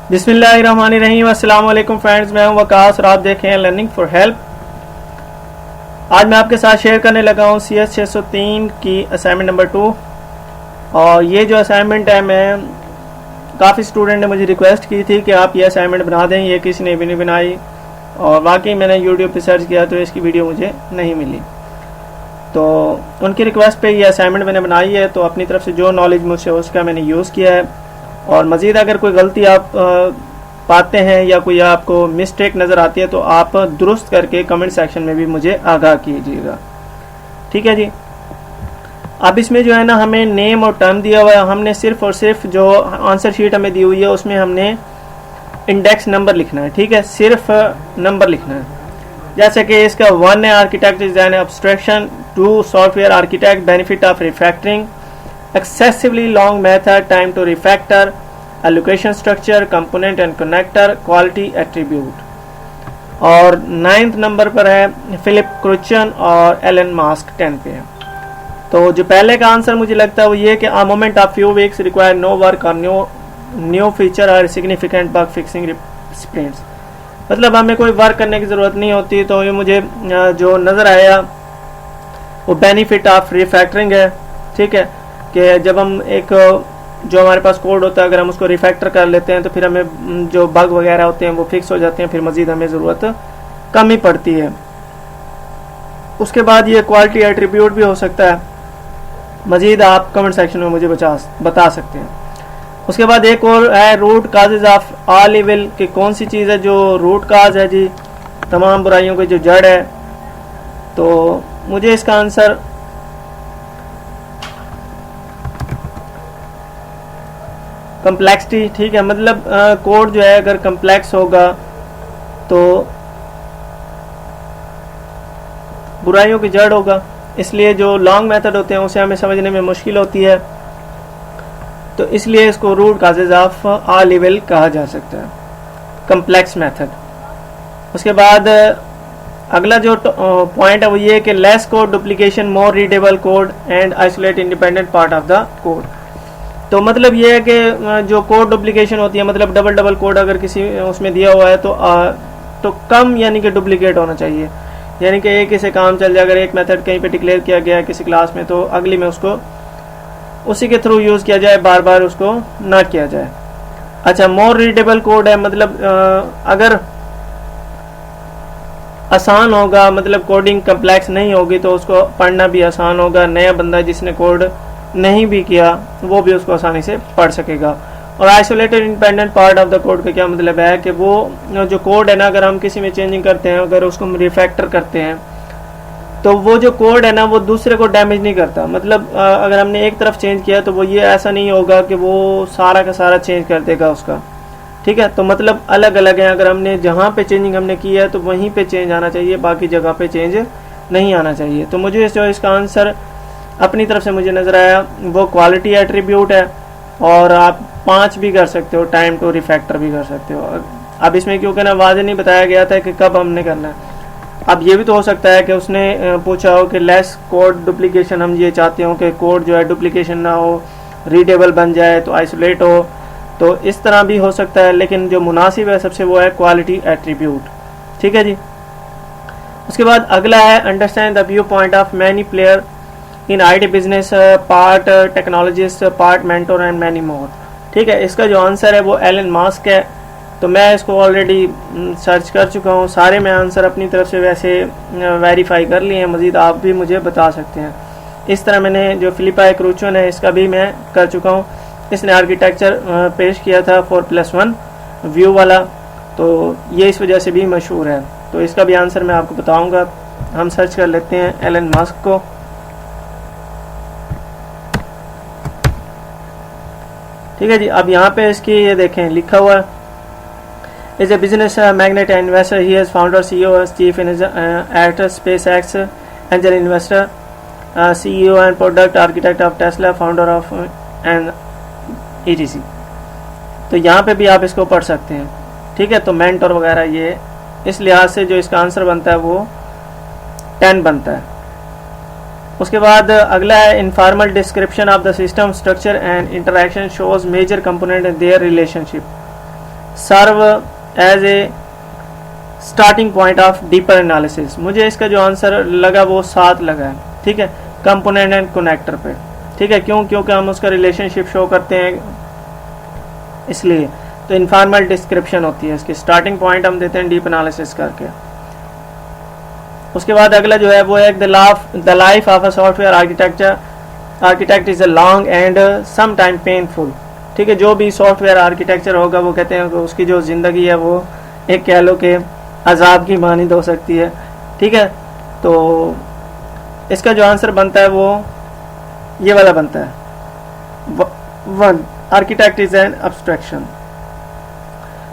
बिस्मिल्लाहिर्रहमानिर्रहीम। अस्सलाम वालेकुम फ्रेंड्स, मैं हूं वकास और आप देख रहे हैं लर्निंग फॉर हेल्प। आज मैं आपके साथ शेयर करने लगा हूं CS 603 की असाइनमेंट नंबर 2। और ये जो असाइनमेंट है, मैं काफ़ी स्टूडेंट ने मुझे रिक्वेस्ट की थी कि आप ये असाइनमेंट बना दें, ये किसी ने भी नहीं बनाई। और वाकई मैंने यूट्यूब पे सर्च किया तो इसकी वीडियो मुझे नहीं मिली, तो उनकी रिक्वेस्ट पे ये असाइनमेंट मैंने बनाई है। तो अपनी तरफ से जो नॉलेज मुझसे उसका मैंने यूज़ किया है। और मज़ीद अगर कोई गलती आप पाते हैं या कोई आपको मिस्टेक नज़र आती है तो आप दुरुस्त करके कमेंट सेक्शन में भी मुझे आगाह कीजिएगा, ठीक है जी। अब इसमें जो है ना, हमें नेम और टर्म दिया हुआ है। हमने सिर्फ और सिर्फ जो आंसर शीट हमें दी हुई है उसमें हमने इंडेक्स नंबर लिखना है, ठीक है, सिर्फ नंबर लिखना है। जैसे कि इसका 1 है architect design abstraction, 2 software architect, benefit of refactoring, excessively long method, time to refactor, allocation structure, component and connector, quality attribute। और 9th नंबर पर है फिलिप क्रुचन और एलन मास्क 10 पे है। तो जो पहले का आंसर मुझे लगता है वो ये कि a moment of few weeks require no work or new feature or significant bug fixing sprints। मतलब हमें कोई वर्क करने की ज़रूरत नहीं होती। तो ये मुझे जो नज़र आया वो बेनिफिट ऑफ रिफैक्टरिंग है, ठीक है, कि जब हम एक जो हमारे पास कोड होता है अगर हम उसको रिफैक्टर कर लेते हैं तो फिर हमें जो बग वगैरह होते हैं वो फिक्स हो जाते हैं, फिर मज़ीद हमें ज़रूरत कम ही पड़ती है। उसके बाद ये क्वालिटी एट्रीब्यूट भी हो सकता है, मज़ीद आप कमेंट सेक्शन में मुझे बता सकते हैं। उसके बाद एक और है root causes of all evil, कि कौन सी चीज़ है जो रूट काज है जी, तमाम बुराइयों की जो जड़ है। तो मुझे इसका आंसर कम्प्लेक्सिटी, ठीक है, मतलब कोड जो है अगर कम्प्लेक्स होगा तो बुराइयों की जड़ होगा, इसलिए जो लॉन्ग मेथड होते हैं उसे हमें समझने में मुश्किल होती है, तो इसलिए इसको root causes of all level कहा जा सकता है, कम्प्लेक्स मेथड। उसके बाद अगला जो पॉइंट है वो ये कि less code duplication, more readable code and isolate independent part of the code. तो मतलब ये है कि जो कोड डुप्लीकेशन होती है, मतलब डबल डबल कोड अगर किसी उसमें दिया हुआ है तो कम यानी कि डुप्लीकेट होना चाहिए, यानी कि एक ही से काम चल जाए। अगर एक मेथड कहीं पे डिक्लेयर किया गया है किसी क्लास में तो अगली में उसको उसी के थ्रू यूज़ किया जाए, बार बार उसको ना किया जाए। अच्छा, मोर रीडेबल कोड है, मतलब अगर आसान होगा, मतलब कोडिंग कम्प्लेक्स नहीं होगी तो उसको पढ़ना भी आसान होगा। नया बंदा जिसने कोड नहीं भी किया वो भी उसको आसानी से पढ़ सकेगा। और isolated independent part of the code का क्या मतलब है कि वो जो कोड है ना, अगर हम किसी में चेंजिंग करते हैं, अगर उसको हम रिफैक्टर करते हैं तो वो जो कोड है ना वो दूसरे को डैमेज नहीं करता। मतलब अगर हमने एक तरफ चेंज किया तो वो ये ऐसा नहीं होगा कि वो सारा का सारा चेंज कर देगा उसका, ठीक है। तो मतलब अलग अलग है, अगर हमने जहाँ पे चेंजिंग हमने की है तो वहीं पे चेंज आना चाहिए, बाकी जगह पे चेंज नहीं आना चाहिए। तो मुझे जो इसका आंसर अपनी तरफ से मुझे नज़र आया वो क्वालिटी एट्रीब्यूट है। और आप 5 भी कर सकते हो, टाइम टू रिफैक्टर भी कर सकते हो। अब इसमें क्योंकि ना वाज़ेह नहीं बताया गया था कि कब हमने करना है। अब ये भी तो हो सकता है कि उसने पूछा हो कि लेस कोड डुप्लीकेशन, हम ये चाहते हो कि कोड जो है डुप्लीकेशन ना हो, रीडेबल बन जाए, तो आइसोलेट हो, तो इस तरह भी हो सकता है। लेकिन जो मुनासिब है सबसे वो है क्वालिटी एट्रीब्यूट, ठीक है जी। उसके बाद अगला है understand the view point of many player in IT business, part technologist, part mentor and many more, ठीक है। इसका जो आंसर है वो एलन मास्क है। तो मैं इसको ऑलरेडी सर्च कर चुका हूँ, सारे मैं आंसर अपनी तरफ से वैसे वेरीफाई कर लिए हैं, मज़ीद आप भी मुझे बता सकते हैं। इस तरह मैंने जो फिलिपा क्रूचन है इसका भी मैं कर चुका हूँ। इसने आर्किटेक्चर पेश किया था 4+1 व्यू वाला, तो ये इस वजह से भी मशहूर है। तो इसका भी आंसर मैं आपको बताऊँगा। हम सर्च कर लेते हैं एलन मास्क को। ठीक है जी। अब यहाँ पे इसकी ये देखें लिखा हुआ है, is a business magnate and investor, he is founder, CEO, chief at SpaceX, angel investor, CEO and product architect of Tesla, founder of and ETC। तो यहाँ पे भी आप इसको पढ़ सकते हैं, ठीक है। तो मेंटर वगैरह ये इस लिहाज से जो इसका आंसर बनता है वो 10 बनता है। उसके बाद अगला है informal description of the system structure and interaction shows major component in their relationship. Serve as a starting point of deeper analysis. मुझे इसका जो आंसर लगा वो 7 लगा है, ठीक है, कंपोनेंट एंड कनेक्टर पे, ठीक है। क्यों? क्योंकि हम उसका रिलेशनशिप शो करते हैं, इसलिए। तो इनफॉर्मल डिस्क्रिप्शन होती है इसकी, स्टार्टिंग पॉइंट हम देते हैं डीप एनालिसिस करके। उसके बाद अगला जो है वो है the life of a software architect is a long and some time painful, ठीक है। जो भी सॉफ्टवेयर आर्किटेक्चर होगा वो कहते हैं कि उसकी जो ज़िंदगी है वो एक कह लो कि अजाब की मानिंद हो सकती है, ठीक है। तो इसका जो आंसर बनता है वो ये वाला बनता है 1, आर्किटेक्ट इज एन अब्स्ट्रैक्शन।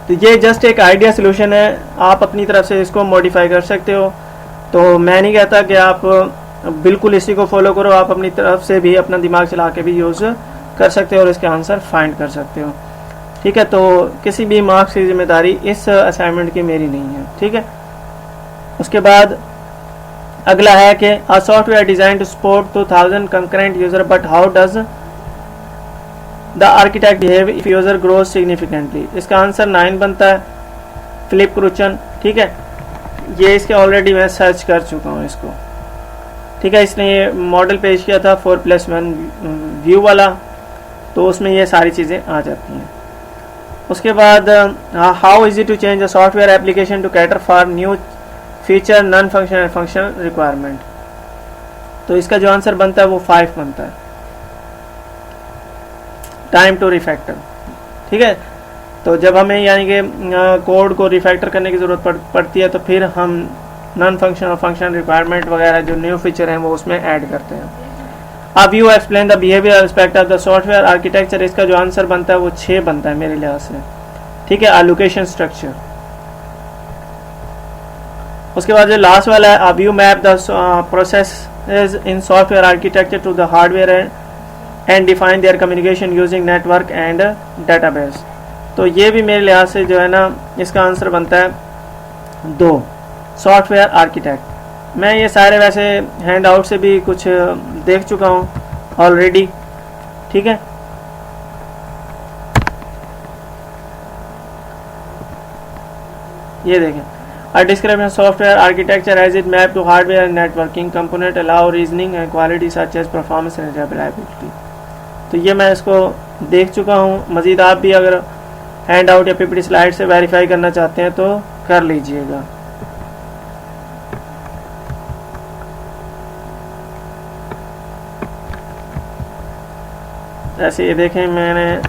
तो ये जस्ट एक आइडिया सोल्यूशन है, आप अपनी तरफ से इसको मॉडिफाई कर सकते हो। तो मैं नहीं कहता कि आप बिल्कुल इसी को फॉलो करो, आप अपनी तरफ से भी अपना दिमाग चला के भी यूज़ कर सकते हो और इसके आंसर फाइंड कर सकते हो, ठीक है। तो किसी भी मार्क्स की जिम्मेदारी इस असाइनमेंट की मेरी नहीं है, ठीक है। उसके बाद अगला है कि a software design to support 2000 concurrent user, but how does the architect behave if user grows significantly. इसका आंसर 9 बनता है, फिलिप क्रूचन, ठीक है। ये इसके ऑलरेडी मैं सर्च कर चुका हूँ इसको, ठीक है। इसने ये मॉडल पेश किया था 4+1 व्यू वाला, तो उसमें ये सारी चीज़ें आ जाती हैं। उसके बाद how easy to change a software application to cater for new feature non functional and functional requirement. तो इसका जो आंसर बनता है वो 5 बनता है, टाइम टू रिफैक्टर, ठीक है। तो जब हमें यानी कि कोड को रिफैक्टर करने की ज़रूरत पड़ती है तो फिर हम नॉन फंक्शनल और फंक्शनल रिक्वायरमेंट वगैरह जो न्यू फीचर हैं वो उसमें ऐड करते हैं। अब you explain the behaviour aspect of the software architecture. इसका जो आंसर बनता है वो 6 बनता है मेरे लिहाज से, ठीक है। Allocation structure. उसके बाद जो लास्ट वाला है, अब you map the process in software architecture to the hardware and define their communication using network and database. तो ये भी मेरे लिहाज से जो है ना इसका आंसर बनता है 2, सॉफ्टवेयर आर्किटेक्ट। मैं ये सारे वैसे हैंड आउट से भी कुछ देख चुका हूँ ऑलरेडी, ठीक है। ये देखें, a description software architecture as it map to hardware and networking component allow reasoning and quality such as performance and reliability. तो ये मैं इसको देख चुका हूँ। मज़ीद आप भी अगर हैंड आउट या पीपीटी स्लाइड से वेरीफाई करना चाहते हैं तो कर लीजिएगा। ऐसे ये देखें, मैंने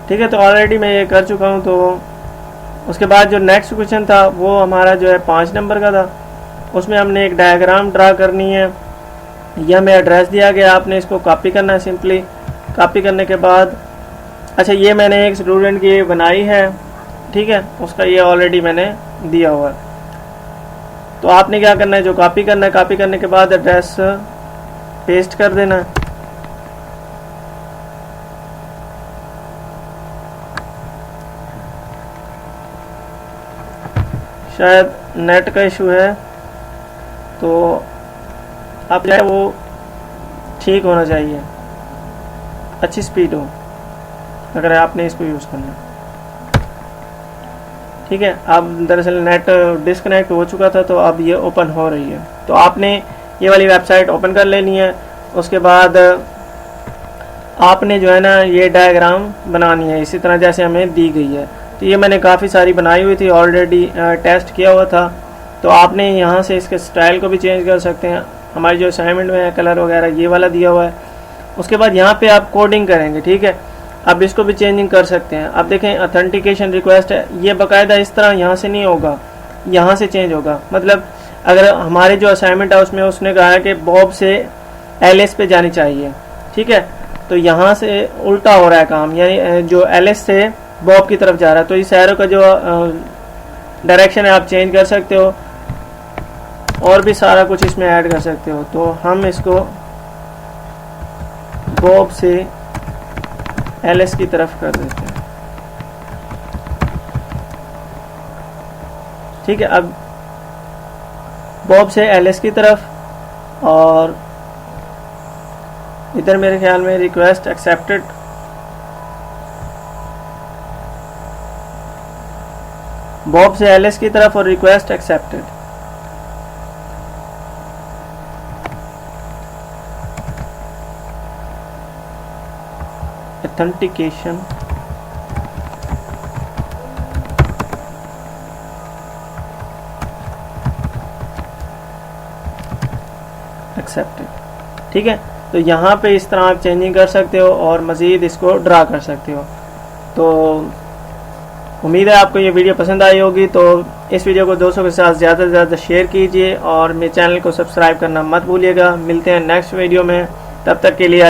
ठीक है। तो ऑलरेडी मैं ये कर चुका हूँ। तो उसके बाद जो नेक्स्ट क्वेश्चन था वो हमारा जो है 5 नंबर का था। उसमें हमने एक डायग्राम ड्रा करनी है, यह हमें एड्रेस दिया गया, आपने इसको कॉपी करना है। सिंपली कॉपी करने के बाद, अच्छा ये मैंने एक स्टूडेंट की बनाई है, ठीक है, उसका ये ऑलरेडी मैंने दिया हुआ है। तो आपने क्या करना है, जो कॉपी करना है, कॉपी करने के बाद एड्रेस पेस्ट कर देना है। शायद नेट का इशू है, तो आप जो है वो ठीक होना चाहिए, अच्छी स्पीड हो अगर आपने इसको यूज़ करना, ठीक है। अब दरअसल नेट डिस्कनेक्ट हो चुका था, तो अब ये ओपन हो रही है। तो आपने ये वाली वेबसाइट ओपन कर लेनी है। उसके बाद आपने जो है ना ये डायग्राम बनानी है इसी तरह जैसे हमें दी गई है। तो ये मैंने काफ़ी सारी बनाई हुई थी, ऑलरेडी टेस्ट किया हुआ था। तो आपने यहाँ से इसके स्टाइल को भी चेंज कर सकते हैं। हमारी जो असाइनमेंट में है कलर वगैरह ये वाला दिया हुआ है। उसके बाद यहाँ पे आप कोडिंग करेंगे, ठीक है। अब इसको भी चेंजिंग कर सकते हैं। अब देखें ऑथेंटिकेशन रिक्वेस्ट है, ये बाकायदा इस तरह यहाँ से नहीं होगा, यहाँ से चेंज होगा। मतलब अगर हमारे जो असाइनमेंट है उसमें उसने कहा है कि बॉब से एलिस पे जानी चाहिए, ठीक है। तो यहाँ से उल्टा हो रहा है काम, यानी जो एलिस से बॉब की तरफ जा रहा है। तो इस एरो का जो डायरेक्शन है आप चेंज कर सकते हो। और भी सारा कुछ इसमें ऐड कर सकते हो। तो हम इसको बॉब से एलिस की तरफ कर देते हैं। ठीक है, अब बॉब से एलिस की तरफ, और इधर मेरे ख्याल में रिक्वेस्ट एक्सेप्टेड, बॉब से एलिस की तरफ और रिक्वेस्ट एक्सेप्टेड। Authentication, accepted. ठीक है, तो यहाँ पे इस तरह आप चेंजिंग कर सकते हो और मज़ीद इसको ड्रा कर सकते हो। तो उम्मीद है आपको ये वीडियो पसंद आई होगी। तो इस वीडियो को दोस्तों के साथ ज़्यादा से ज़्यादा शेयर कीजिए और मेरे चैनल को सब्सक्राइब करना मत भूलिएगा। मिलते हैं नेक्स्ट वीडियो में, तब तक के लिए